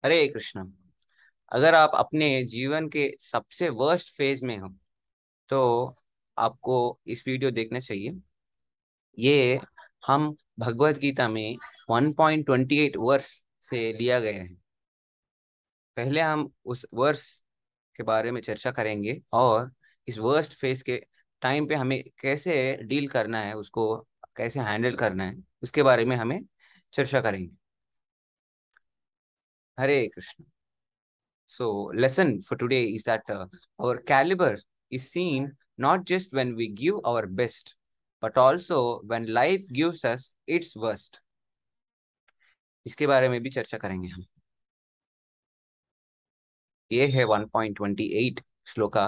हरे कृष्ण। अगर आप अपने जीवन के सबसे वर्स्ट फेज में हो तो आपको इस वीडियो देखना चाहिए। ये हम भगवत गीता में 1.28 वर्ष से लिया गया है। पहले हम उस वर्ष के बारे में चर्चा करेंगे और इस वर्स्ट फेज के टाइम पे हमें कैसे डील करना है, उसको कैसे हैंडल करना है, उसके बारे में हमें चर्चा करेंगे। हरे Krishna. So, lesson for today is that our caliber is seen not just when we give our best, but also when life gives us its worst. इसके बारे में भी चर्चा करेंगे हम। ये है 1.28 श्लोका।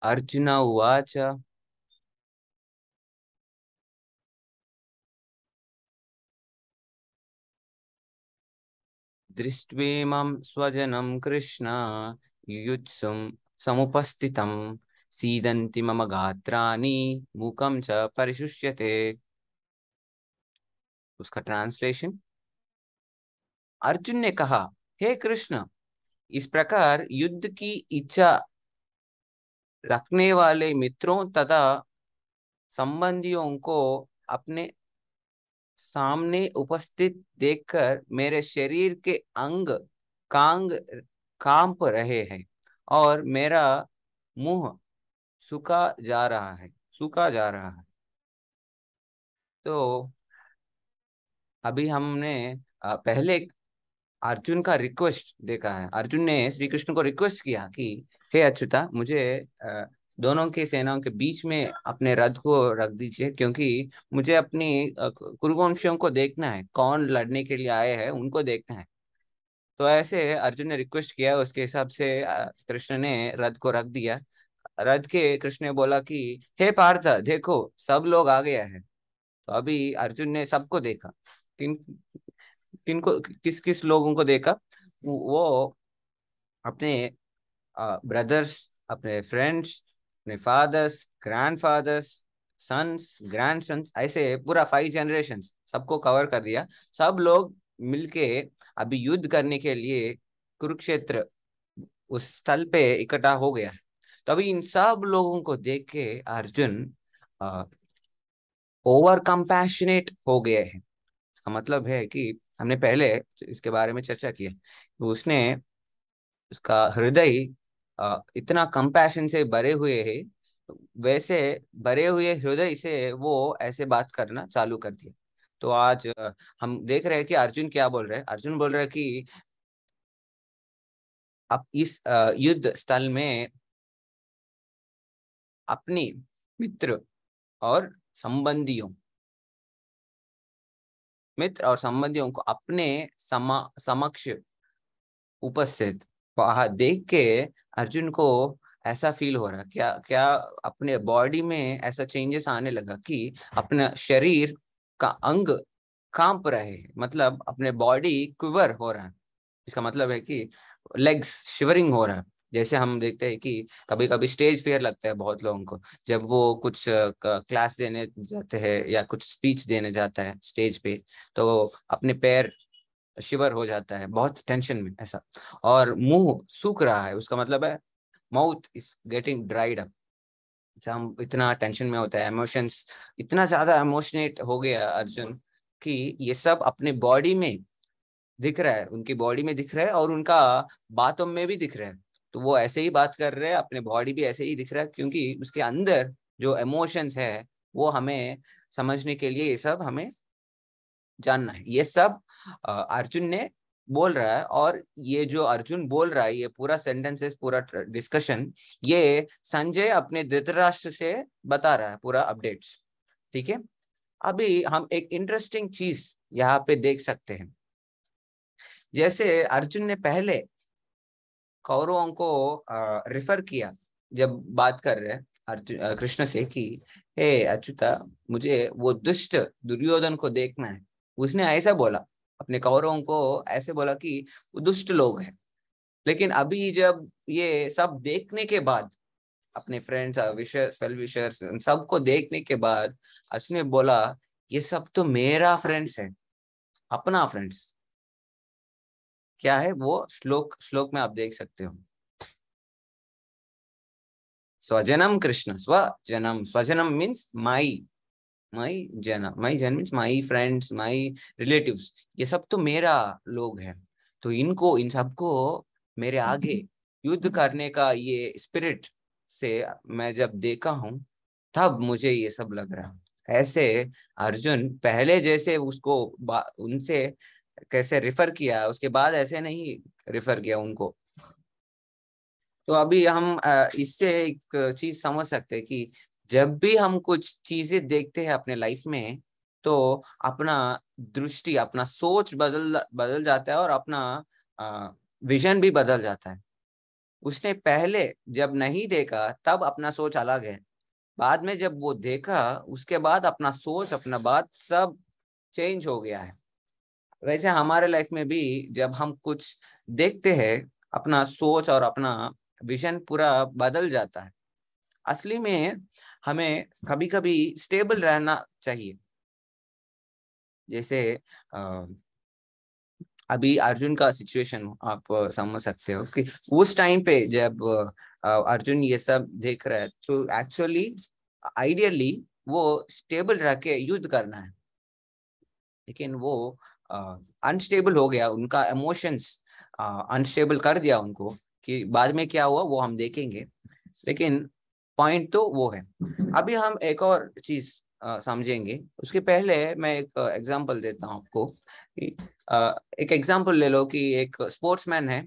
अर्जुन उवाच। दृष्ट्वेमं स्वजनं कृष्ण युयुत्सुं समुपस्थितं सीदन्ति मम गात्राणि मुखं च परिशुष्यते। उसका ट्रांसलेशन। अर्जुन ने कहा, हे कृष्ण, इस प्रकार युद्ध की इच्छा रखने वाले मित्रों तथा संबंधियों को अपने सामने उपस्थित देखकर मेरे शरीर के अंग कांग कांप रहे हैं और मेरा मुंह सूखा जा रहा है। तो अभी हमने पहले अर्जुन का रिक्वेस्ट देखा है। अर्जुन ने श्री कृष्ण को रिक्वेस्ट किया कि हे अच्युता, मुझे दोनों के सेनाओं के बीच में अपने रथ को रख दीजिए, क्योंकि मुझे अपनी कुरुवंशियों को देखना है, कौन लड़ने के लिए आए हैं उनको देखना है। तो ऐसे अर्जुन ने रिक्वेस्ट किया, उसके हिसाब से कृष्ण ने रथ को रख दिया। रथ के कृष्ण ने बोला कि हे पार्थ, देखो सब लोग आ गया है। तो अभी अर्जुन ने सबको देखा। किन किनको किस किस लोगों को देखा? वो अपने ब्रदर्स, अपने फ्रेंड्स, अपने फादर्स, ग्रैंडफादर्स, सन्स, ग्रैंडसन्स, ऐसे पूरा 5 जनरेशंस सबको कवर कर दिया। सब लोग मिलके अभी युद्ध करने के लिए कुरुक्षेत्र उस स्थल पे इकट्ठा हो गया है। तो अभी इन सब लोगों को देख के अर्जुन ओवर कंपैशनेट हो गए हैं। इसका मतलब है कि हमने पहले इसके बारे में चर्चा की है। तो उसने उसका हृदय इतना कंपैशन से भरे हुए है, वैसे भरे हुए हृदय से वो ऐसे बात करना चालू कर दिया। तो आज हम देख रहे हैं कि अर्जुन क्या बोल रहे हैं। अर्जुन बोल रहे हैं कि अब इस युद्ध स्थल में अपनी मित्र और संबंधियों मित्र और संबंधियों को अपने समक्ष उपस्थित वहां देख के अर्जुन को ऐसा फील हो रहा, क्या क्या अपने बॉडी में ऐसा चेंजेस आने लगा कि अपना शरीर का अंग कांप रहे हैं, मतलब अपने बॉडी क्विवर हो रहा है। इसका मतलब है कि लेग्स शिवरिंग हो रहा है। जैसे हम देखते हैं कि कभी कभी स्टेज फियर लगता है बहुत लोगों को, जब वो कुछ क्लास देने जाते हैं या कुछ स्पीच देने जाता है स्टेज पे, तो अपने पैर शिवर हो जाता है बहुत टेंशन में ऐसा, और मुंह सूख रहा है। उसका मतलब है mouth is getting dried up. हम इतना टेंशन में होता है, इमोशंस इतना ज्यादा इमोशनेट हो गया अर्जुन कि ये सब अपने बॉडी में दिख रहा है, उनकी बॉडी में दिख रहा है और उनका बातों में भी दिख रहा है। तो वो ऐसे ही बात कर रहे हैं, अपने बॉडी भी ऐसे ही दिख रहा है, क्योंकि उसके अंदर जो इमोशंस है वो हमें समझने के लिए ये सब हमें जानना है। ये सब अर्जुन ने बोल रहा है। और ये जो अर्जुन बोल रहा है, ये पूरा सेंटेंसेस, पूरा डिस्कशन, ये संजय अपने धृतराष्ट्र से बता रहा है, पूरा अपडेट्स। ठीक है। अभी हम एक इंटरेस्टिंग चीज यहाँ पे देख सकते हैं। जैसे अर्जुन ने पहले कौरवों को रिफर किया, जब बात कर रहे हैं अर्जुन कृष्ण से कि हे अच्युता, मुझे वो दुष्ट दुर्योधन को देखना है। उसने ऐसा बोला, अपने कौरवों को ऐसे बोला कि वो दुष्ट लोग हैं। लेकिन अभी जब ये सब देखने के बाद, अपने फ्रेंड्स, विशर्स, वेल विशर्स, सबको देखने के बाद उसने बोला ये सब तो मेरा फ्रेंड्स है, अपना फ्रेंड्स। क्या है वो श्लोक, श्लोक में आप देख सकते हो, स्वजनम कृष्ण, स्वजनम, स्वजनम मीन्स माई, माई जन means my friends, my relatives, ये सब तो मेरा लोग हैं। तो इनको, इन सबको मेरे आगे युद्ध करने का ये स्पिरिट से मैं जब देखा हूं, तब मुझे ये सब लग रहा। ऐसे अर्जुन पहले जैसे उसको उनसे कैसे रिफर किया, उसके बाद ऐसे नहीं रिफर किया उनको। तो अभी हम इससे एक चीज समझ सकते हैं कि जब भी हम कुछ चीजें देखते हैं अपने लाइफ में, तो अपना दृष्टि, अपना सोच बदल बदल जाता है, और अपना विजन भी बदल जाता है। उसने पहले जब नहीं देखा तब अपना सोच अलग है, बाद में जब वो देखा उसके बाद अपना सोच, अपना बात सब चेंज हो गया है। वैसे हमारे लाइफ में भी जब हम कुछ देखते हैं, अपना सोच और अपना विजन पूरा बदल जाता है। असली में हमें कभी कभी स्टेबल रहना चाहिए। जैसे अ, अभी अर्जुन का सिचुएशन आप समझ सकते हो कि उस टाइम पे जब अर्जुन ये सब देख रहा है, तो एक्चुअली आइडियली वो स्टेबल रह के युद्ध करना है, लेकिन वो अनस्टेबल हो गया, उनका इमोशंस अनस्टेबल कर दिया उनको। कि बाद में क्या हुआ वो हम देखेंगे, लेकिन पॉइंट तो वो है। अभी हम एक और चीज समझेंगे, उसके पहले मैं एक एग्जांपल देता हूँ आपको कि एक एग्जांपल ले लो कि एक स्पोर्ट्समैन है,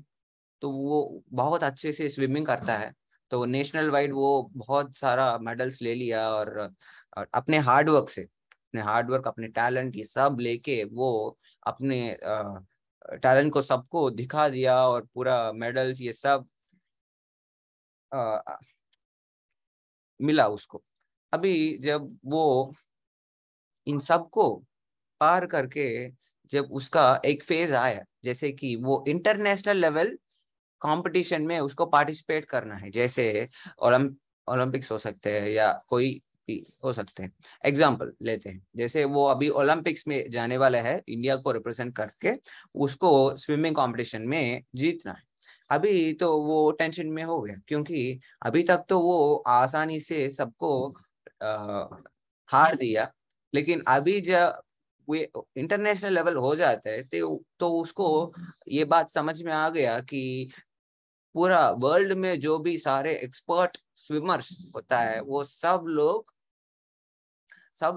तो वो बहुत अच्छे से स्विमिंग करता है। तो नेशनल वाइड वो बहुत सारा मेडल्स ले लिया, और अपने हार्डवर्क से, अपने हार्डवर्क, अपने टैलेंट, ये सब लेके वो अपने टैलेंट को सबको दिखा दिया, और पूरा मेडल्स ये सब अ, मिला उसको। अभी जब वो इन सबको पार करके, जब उसका एक फेज आया, जैसे कि वो इंटरनेशनल लेवल कंपटीशन में उसको पार्टिसिपेट करना है, जैसे ओलंपिक्स हो सकते हैं या कोई भी हो सकते हैं। एग्जाम्पल लेते हैं, जैसे वो अभी ओलंपिक्स में जाने वाला है, इंडिया को रिप्रेजेंट करके उसको स्विमिंग कंपटीशन में जीतना है। अभी तो वो टेंशन में हो गया, क्योंकि अभी तक तो वो आसानी से सबको हार दिया, लेकिन अभी जब वो इंटरनेशनल लेवल हो जाता है, तो उसको ये बात समझ में आ गया कि पूरा वर्ल्ड में जो भी सारे एक्सपर्ट स्विमर्स होता है, वो सब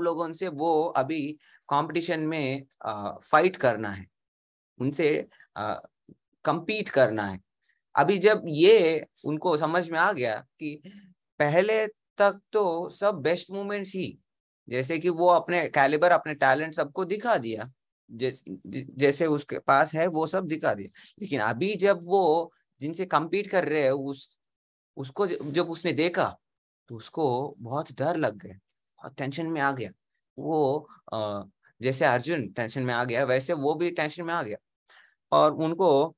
लोगों से वो अभी कंपटीशन में फाइट करना है, उनसे compete करना है। अभी जब ये उनको समझ में आ गया कि पहले तक तो सब बेस्ट मोमेंट्स ही, जैसे कि वो अपने कैलिबर, अपने टैलेंट सबको दिखा दिया, जैसे उसके पास है वो सब दिखा दिया, लेकिन अभी जब वो जिनसे compete कर रहे हैं, उसको जब उसने देखा, तो उसको बहुत डर लग गया, बहुत टेंशन में आ गया। वो जैसे अर्जुन टेंशन में आ गया, वैसे वो भी टेंशन में आ गया। और उनको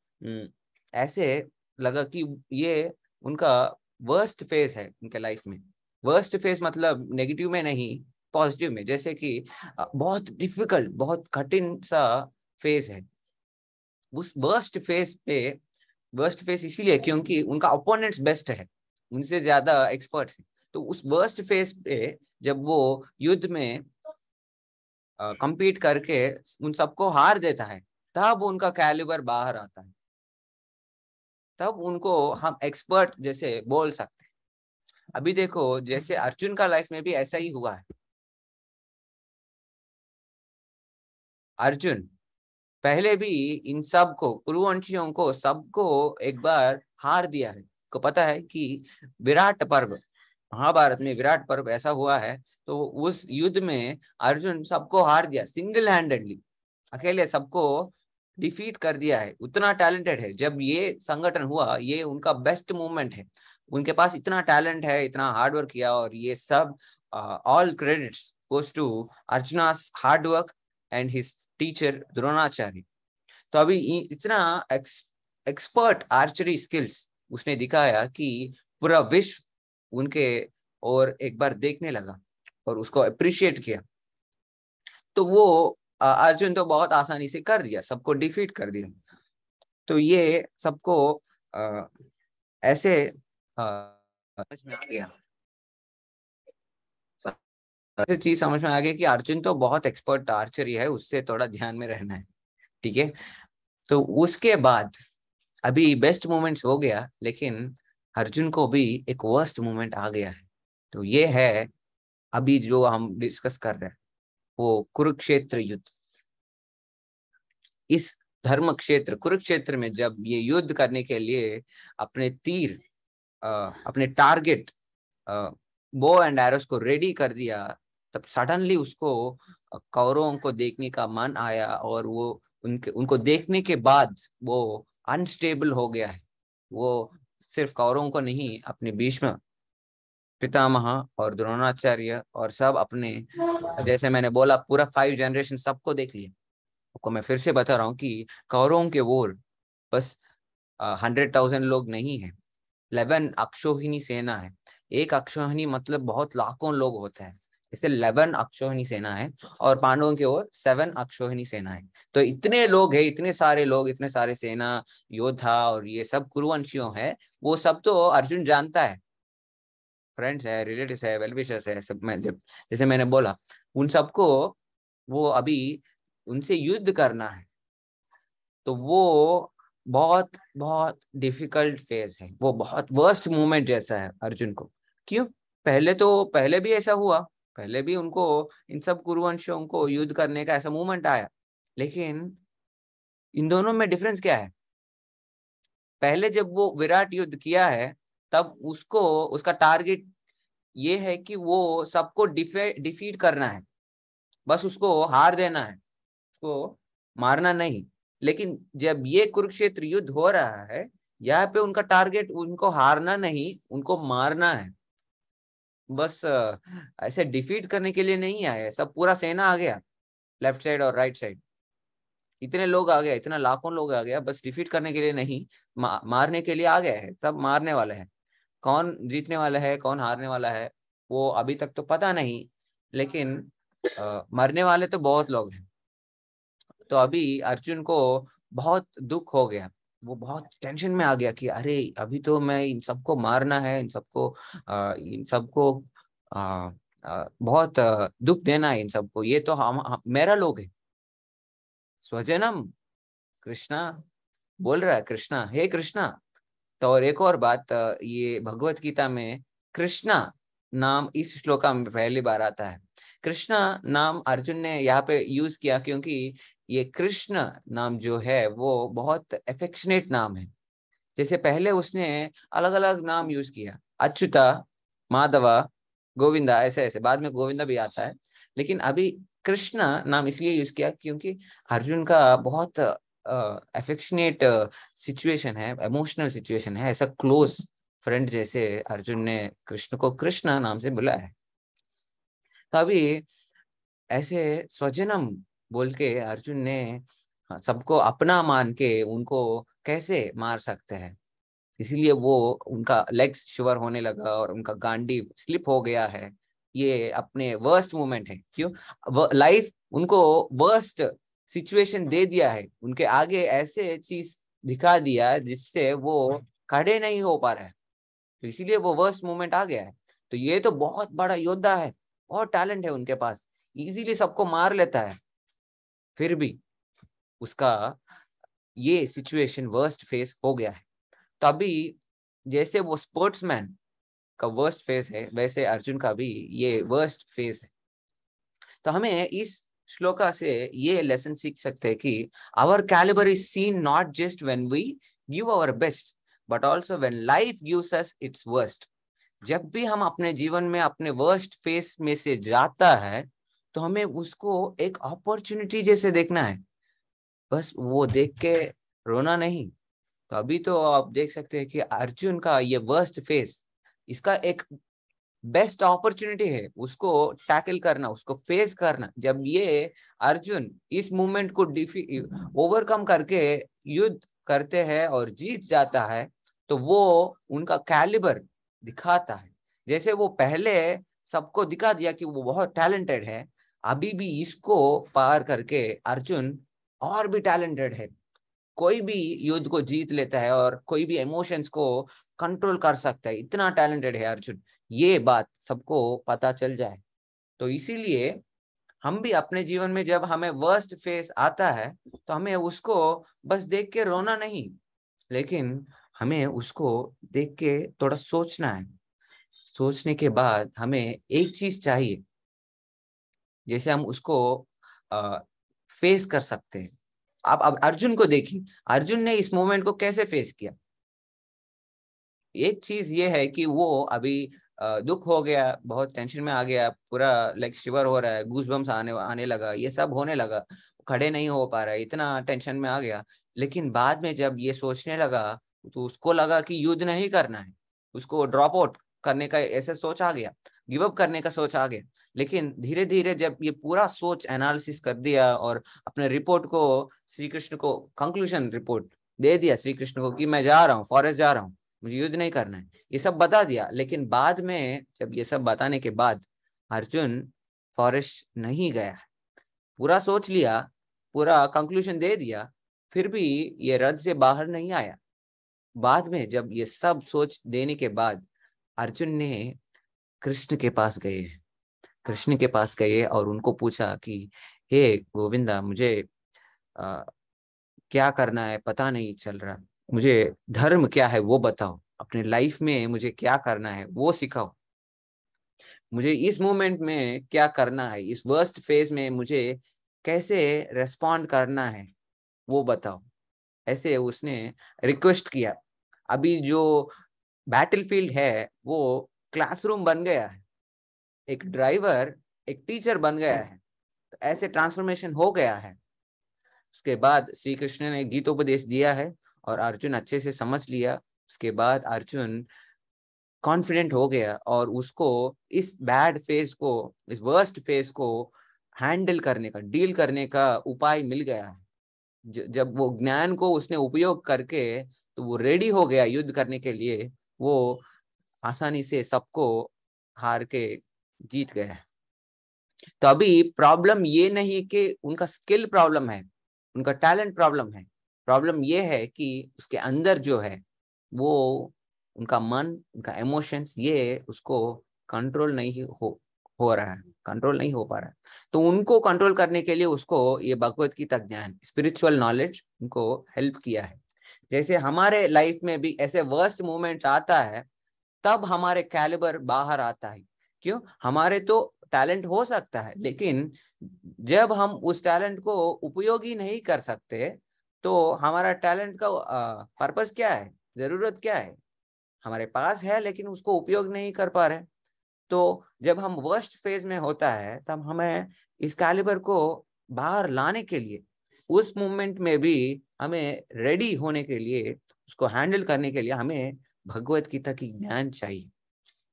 ऐसे लगा कि ये उनका वर्स्ट फेज है उनके लाइफ में। वर्स्ट फेज मतलब नेगेटिव में नहीं, पॉजिटिव में, जैसे कि बहुत डिफिकल्ट, बहुत कठिन सा फेज है। उस वर्स्ट फेज पे, वर्स्ट फेज इसीलिए क्योंकि उनका ओपोनेंट्स बेस्ट है, उनसे ज्यादा एक्सपर्ट्स हैं। तो उस वर्स्ट फेज पे जब वो युद्ध में compete करके उन सबको हार देता है, तब उनका कैलिबर बाहर आता है, तब उनको हम एक्सपर्ट जैसे बोल सकते हैं। अभी देखो जैसे अर्जुन का लाइफ में भी ऐसा ही हुआ है। अर्जुन पहले भी इन सबको, कुरुवंशियों को सबको एक बार हार दिया है। को पता है कि विराट पर्व, महाभारत में विराट पर्व ऐसा हुआ है, तो उस युद्ध में अर्जुन सबको हार दिया, सिंगल हैंडेडली, अकेले सबको डिफीट कर दिया है। उतना टैलेंटेड है। जब ये संगठन हुआ, ये उनका बेस्ट मूवमेंट है। उनके पास इतना टैलेंट है, इतना हार्डवर्क किया, और ये सब all credits goes to Arjuna's hard work and his teacher Dronacharya. तो अभी इतना एक्सपर्ट आर्चरी स्किल्स उसने दिखाया कि पूरा विश्व उनके और एक बार देखने लगा और उसको अप्रिशिएट किया। तो वो अर्जुन तो बहुत आसानी से कर दिया, सबको डिफीट कर दिया। तो ये सबको अ, ऐसे समझ में आ गया, ऐसी चीज समझ में आ गई कि अर्जुन तो बहुत एक्सपर्ट आर्चरी है, उससे थोड़ा ध्यान में रहना है। ठीक है। तो उसके बाद अभी बेस्ट मोमेंट्स हो गया, लेकिन अर्जुन को भी एक वर्स्ट मोमेंट आ गया है। तो ये है अभी जो हम डिस्कस कर रहे हैं, वो कुरुक्षेत्र युद्ध। इस धर्म क्षेत्र कुरुक्षेत्र में जब ये युद्ध करने के लिए अपने तीर, अपने टारगेट, बो एंड एरोस को रेडी कर दिया, तब सडनली उसको कौरवों को देखने का मन आया, और वो उनको देखने के बाद वो अनस्टेबल हो गया है। वो सिर्फ कौरवों को नहीं, अपने भीष्म पितामह और द्रोणाचार्य और सब अपने, जैसे मैंने बोला, पूरा 5 जनरेशन सबको देख लिया। आपको मैं फिर से बता रहा हूँ कि कौरवों के वोर बस 100,000 लोग नहीं है, 11 अक्षौहिणी सेना है। एक अक्षौहिणी मतलब बहुत लाखों लोग होते हैं, इसे 11 अक्षौहिणी सेना है। और पांडवों की ओर 7 अक्षौहिणी सेना है। तो इतने लोग हैं, इतने सारे लोग, इतने सारे सेना योद्धा, और ये सब कुरुवंशियों है। वो सब तो अर्जुन जानता है, फ्रेंड्स है, रिलेटिव्स है, वेलविशर्स है, सब में जैसे मैंने बोला, उन सबको वो अभी उनसे युद्ध करना है। तो वो बहुत बहुत डिफिकल्ट फेज है, वो बहुत वर्स्ट मोमेंट जैसा है अर्जुन को। क्यों? पहले भी ऐसा हुआ, पहले भी उनको, इन सब कुरुवंशियों को युद्ध करने का ऐसा मोमेंट आया। लेकिन इन दोनों में डिफरेंस क्या है? पहले जब वो विराट युद्ध किया है, तब उसको, उसका टारगेट ये है कि वो सबको डिफीट करना है, बस उसको हार देना है, उसको मारना नहीं। लेकिन जब ये कुरुक्षेत्र युद्ध हो रहा है, यहाँ पे उनका टारगेट उनको हारना नहीं, उनको मारना है। बस ऐसे डिफीट करने के लिए नहीं आए, सब पूरा सेना आ गया, लेफ्ट साइड और राइट साइड इतने लोग आ गए, इतना लाखों लोग आ गया, बस डिफीट करने के लिए नहीं, मारने के लिए आ गए हैं, सब मारने वाले हैं। कौन जीतने वाला है, कौन हारने वाला है, वो अभी तक तो पता नहीं। लेकिन मरने वाले तो बहुत लोग हैं। तो अभी अर्जुन को बहुत दुख हो गया, वो बहुत टेंशन में आ गया कि अरे अभी तो मैं इन सबको मारना है, इन सबको बहुत दुख देना है इन सबको, ये तो हम मेरा लोग है, स्वजनम। कृष्णा बोल रहा है, कृष्णा, हे कृष्णा। तो और एक और बात, ये भगवत गीता में कृष्णा नाम इस श्लोका में पहली बार आता है। कृष्णा नाम अर्जुन ने यहाँ पे यूज किया क्योंकि ये कृष्ण नाम जो है वो बहुत एफेक्शनेट नाम है। जैसे पहले उसने अलग अलग नाम यूज किया, अच्युता, माधवा, गोविंदा, ऐसे ऐसे, बाद में गोविंदा भी आता है। लेकिन अभी कृष्णा नाम इसलिए यूज किया क्योंकि अर्जुन का बहुत एफेक्शनेट सिचुएशन है, इमोशनल सिचुएशन है, ऐसा क्लोज फ्रेंड जैसे अर्जुन ने कृष्ण को कृष्णा नाम से बुलाया है। तभी ऐसे स्वजनम बोल के अर्जुन ने सबको अपना मान के उनको कैसे मार सकते हैं, इसीलिए वो उनका लेग्स शिवर होने लगा और उनका गांडी स्लिप हो गया है। ये अपने वर्स्ट मोमेंट है। क्यों? लाइफ उनको वर्स्ट सिचुएशन दे दिया है, उनके आगे ऐसे चीज दिखा दिया है जिससे वो खड़े नहीं हो पा रहे हैं। तो इसीलिए वो वर्स्ट मोमेंट आ गया है। तो ये तो बहुत बड़ा योद्धा है, बहुत टैलेंट है उनके पास, इजीली सबको मार लेता है, फिर भी उसका ये सिचुएशन वर्स्ट फेस हो गया है। तभी जैसे वो स्पोर्ट्समैन का वर्स्ट फेस है, वैसे अर्जुन का भी ये वर्स्ट फेस है। तो हमें इस श्लोका से ये लेसन सीख सकते हैं कि our calibre is seen not just when we give our best, but also when life gives us its worst. जब भी हम अपने जीवन में अपने वर्स्ट फेस में से जाता है, तो हमें उसको एक अपॉर्चुनिटी जैसे देखना है, बस वो देख के रोना नहीं। तो अभी तो आप देख सकते हैं कि अर्जुन का ये वर्स्ट फेस, इसका एक बेस्ट अपॉर्चुनिटी है उसको टैकल करना, उसको फेस करना। जब ये अर्जुन इस मूवमेंट को ओवरकम करके युद्ध करते हैं और जीत जाता है, तो वो उनका कैलिबर दिखाता है। जैसे वो पहले सबको दिखा दिया कि वो बहुत टैलेंटेड है, अभी भी इसको पार करके अर्जुन और भी टैलेंटेड है, कोई भी युद्ध को जीत लेता है और कोई भी इमोशंस को कंट्रोल कर सकता है, इतना टैलेंटेड है अर्जुन। ये बात सबको पता चल जाए, तो इसीलिए हम भी अपने जीवन में जब हमें वर्स्ट फेस आता है तो हमें उसको बस देख के रोना नहीं, लेकिन हमें उसको देख के थोड़ा सोचना है। सोचने के बाद हमें एक चीज चाहिए, जैसे हम उसको फेस कर सकते हैं। आप अब अर्जुन को देखिए, अर्जुन ने इस मोमेंट को कैसे फेस किया। एक चीज ये है कि वो अभी दुख हो गया, बहुत टेंशन में आ गया, पूरा लाइक शिवर हो रहा है, गूज बम्स आने आने लगा, ये सब होने लगा, खड़े नहीं हो पा रहा है, इतना टेंशन में आ गया। लेकिन बाद में जब ये सोचने लगा तो उसको लगा कि युद्ध नहीं करना है, उसको ड्रॉप आउट करने का ऐसा सोच आ गया, गिव अप करने का सोच आ गया। लेकिन धीरे धीरे जब ये पूरा सोच एनालिसिस कर दिया और अपने रिपोर्ट को श्री कृष्ण को कंक्लूजन रिपोर्ट दे दिया श्री कृष्ण को कि मैं जा रहा हूँ, फॉरेस्ट जा रहा हूँ, मुझे युद्ध नहीं करना है, ये सब बता दिया। लेकिन बाद में जब ये सब बताने के बाद अर्जुन फॉरेस्ट नहीं गया, पूरा सोच लिया, पूरा कंक्लूजन दे दिया, फिर भी ये रथ से बाहर नहीं आया। बाद में जब ये सब सोच देने के बाद अर्जुन ने कृष्ण के पास गए, कृष्ण के पास गए और उनको पूछा कि हे गोविंदा, मुझे आ, क्या करना है पता नहीं चल रहा, मुझे धर्म क्या है वो बताओ, अपने लाइफ में मुझे क्या करना है वो सिखाओ, मुझे इस मोमेंट में क्या करना है, इस वर्स्ट फेज में मुझे कैसे रेस्पॉन्ड करना है वो बताओ। ऐसे उसने रिक्वेस्ट किया। अभी जो बैटलफील्ड है वो क्लासरूम बन गया है, एक ड्राइवर एक टीचर बन गया है, तो ऐसे ट्रांसफॉर्मेशन हो गया है। उसके बाद श्री कृष्ण ने गीतोपदेश दिया है और अर्जुन अच्छे से समझ लिया। उसके बाद अर्जुन कॉन्फिडेंट हो गया और उसको इस बैड फेज को, इस वर्स्ट फेज को हैंडल करने का, डील करने का उपाय मिल गया है। जब वो ज्ञान को उसने उपयोग करके तो वो रेडी हो गया युद्ध करने के लिए, वो आसानी से सबको हार के जीत गया। तो अभी प्रॉब्लम ये नहीं कि उनका स्किल प्रॉब्लम है, उनका टैलेंट प्रॉब्लम है, प्रॉब्लम ये है कि उसके अंदर जो है वो उनका मन, उनका इमोशंस, ये उसको कंट्रोल नहीं हो रहा है, कंट्रोल नहीं हो पा रहा है। तो उनको कंट्रोल करने के लिए उसको ये भगवत गीता ज्ञान, स्पिरिचुअल नॉलेज उनको हेल्प किया है। जैसे हमारे लाइफ में भी ऐसे वर्स्ट मोमेंट्स आता है, तब हमारे कैलिबर बाहर आता है। क्यों? हमारे तो टैलेंट हो सकता है, लेकिन जब हम उस टैलेंट को उपयोग ही नहीं कर सकते तो हमारा टैलेंट का पर्पस क्या है, जरूरत क्या है? हमारे पास है लेकिन उसको उपयोग नहीं कर पा रहे। तो जब हम वर्स्ट फेज में होता है तब हमें इस कैलिबर को बाहर लाने के लिए, उस मोमेंट में भी हमें रेडी होने के लिए, उसको हैंडल करने के लिए हमें भगवत गीता की ज्ञान चाहिए।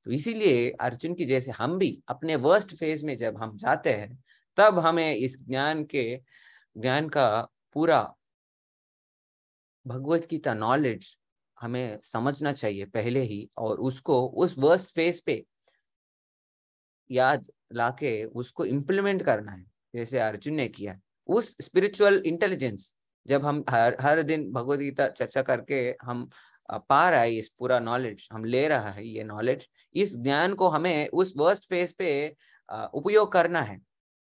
तो इसीलिए अर्जुन की जैसे हम भी अपने वर्स्ट फेज में जब हम जाते हैं तब हमें इस ज्ञान का पूरा भगवत गीता नॉलेज हमें समझना चाहिए पहले ही, और उसको उस वर्स्ट फेज पे याद लाके उसको इम्प्लीमेंट करना है जैसे अर्जुन ने किया। उस स्पिरिचुअल इंटेलिजेंस जब हम हर दिन भगवत गीता चर्चा करके हम पा रहा है, इस पूरा नॉलेज हम ले रहा है, ये नॉलेज, इस ज्ञान को हमें उस वर्स्ट फेज पे उपयोग करना है।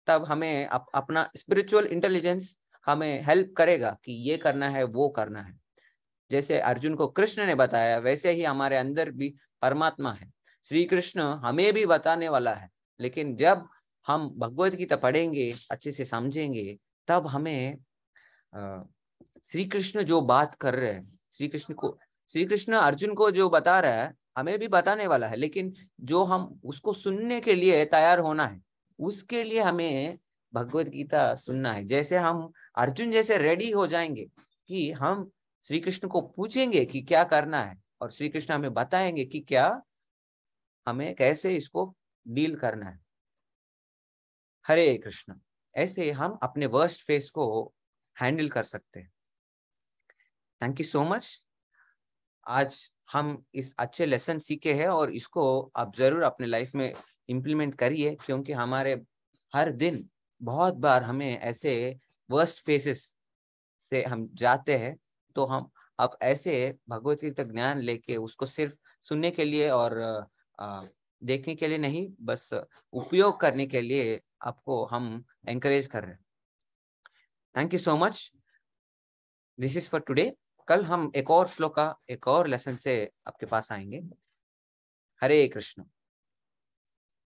तब हमें अपना स्पिरिचुअल इंटेलिजेंस हमें हेल्प करेगा कि ये करना है वो करना है। जैसे अर्जुन को कृष्ण ने बताया वैसे ही हमारे अंदर भी परमात्मा है, श्री कृष्ण हमें भी बताने वाला है। लेकिन जब हम भगवत गीता पढ़ेंगे, अच्छे से समझेंगे, तब हमें श्री कृष्ण जो बात कर रहे हैं, श्री कृष्ण अर्जुन को जो बता रहा है हमें भी बताने वाला है। लेकिन जो हम उसको सुनने के लिए तैयार होना है, उसके लिए हमें भगवत गीता सुनना है। जैसे हम अर्जुन जैसे रेडी हो जाएंगे कि हम श्री कृष्ण को पूछेंगे कि क्या करना है और श्री कृष्ण हमें बताएंगे कि क्या हमें कैसे इसको डील करना है। हरे कृष्ण। ऐसे हम अपने वर्स्ट फेस को हैंडल कर सकते हैं। Thank you so much. आज हम इस अच्छे लेसन सीखे हैं और इसको आप जरूर अपने लाइफ में इम्प्लीमेंट करिए, क्योंकि हमारे हर दिन बहुत बार हमें ऐसे वर्स्ट फेसेस से हम जाते हैं, तो हम अब ऐसे भगवत गीता ज्ञान लेके उसको सिर्फ सुनने के लिए और देखने के लिए नहीं, बस उपयोग करने के लिए आपको हम एनकरेज कर रहे हैं। Thank you so much. This is for today. कल हम एक और श्लोक का एक और लेसन से आपके पास आएंगे। हरे कृष्ण।